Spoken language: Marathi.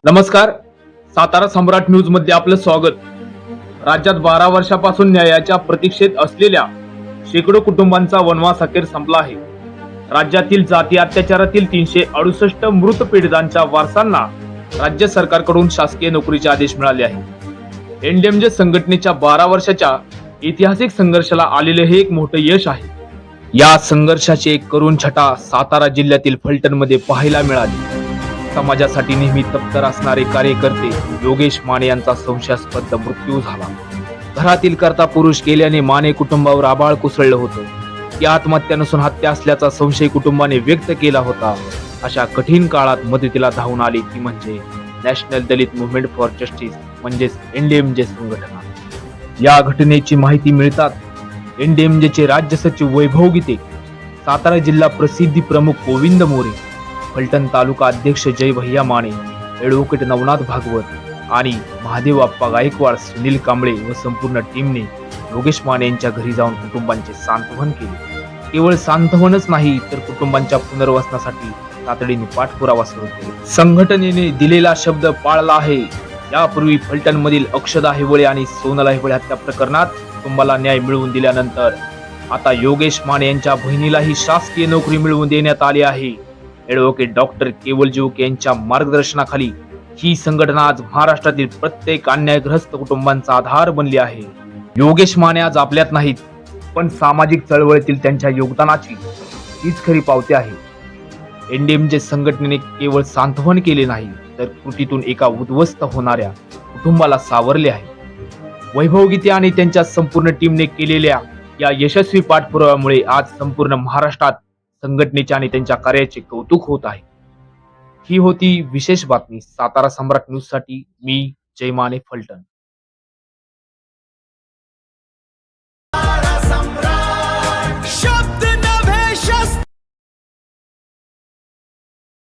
नमस्कार. सातारा सम्राट न्यूज मध्ये आपलं स्वागत. राज्यात 12 वर्षापासून न्यायाच्या प्रतीक्षेत असलेल्या शेकडो कुटुंबांचा वनवास अखेर संपला आहे. राज्यातील जाती अत्याचारातील 368 मृत पीडितांच्या वारसांना राज्य सरकारकडून शासकीय नोकरीचे आदेश मिळाले आहे. एनडीएमजे संघटनेच्या 12 वर्षाच्या ऐतिहासिक संघर्षाला आलेले हे एक मोठे यश आहे. या संघर्षाची एक करुण छटा सातारा जिल्ह्यातील फलटण मध्ये पाहायला मिळाली. समाजासाठी नेहमी तत्पर असणारे कार्यकर्ते योगेश माने यांचा संशयास्पद मृत्यू झाला. घरातील कर्ता पुरुष गेल्याने माने कुटुंबावर आबाळ कोसळलं होतं. ही आत्महत्या नसून हत्या असल्याचा संशय कुटुंबाने व्यक्त केला होता. अशा कठीण काळात मदतीला धावून आली ती म्हणजे national Dalit movement for justice म्हणजेच एनडीएमजे संघटना. या घटनेची माहिती मिळतात एनडीएमजेचे राज्य सचिव वैभव गीते, सातारा जिल्हा प्रसिद्धी प्रमुख गोविंद मोरे, फलटण तालुका अध्यक्ष जय भैया माने, ॲडव्होकेट नवनाथ भागवत आणि महादेव आप्पा गायकवाड, सुनील कांबळे व संपूर्ण टीमने योगेश माने यांच्या घरी जाऊन कुटुंबांचे सांत्वन केले. केवळ सांत्वनच नाही तर कुटुंबांच्या पुनर्वसनासाठी तातडीने पाठपुरावा सुरू केला. संघटनेने दिलेला शब्द पाळला आहे. यापूर्वी फलटण मधील अक्षदा हेवळे आणि सोनल हेवळे हत्या प्रकरणात कुटुंबाला न्याय मिळवून दिल्यानंतर आता योगेश माने यांच्या बहिणीलाही शासकीय नोकरी मिळवून देण्यात आली आहे. ॲडव्होकेट डॉक्टर केवल जोग यांच्या मार्गदर्शनाखाली ही संघटना आज महाराष्ट्रातील प्रत्येक अन्यायग्रस्त कुटुंबांचा आधार बनली आहे. योगेश माने आज आपल्यात नाहीत, पण सामाजिक चळवळीतील त्यांच्या योगदानाची हीच खरी पावती आहे. एनडीएमजे संघटनेने केवळ सांत्वन केले नाही तर कृतीतून एका उद्ध्वस्त होणाऱ्या कुटुंबाला सावरले आहे. वैभव गीते आणि त्यांच्या संपूर्ण टीमने केलेल्या या यशस्वी पाठपुराव्यामुळे आज संपूर्ण महाराष्ट्रात संघटनेच्या आणि त्यांच्या कार्याचे कौतुक होत आहे. ही होती विशेष बातमी. सातारा सम्राट न्यूज साठी मी जय माने, फलटण.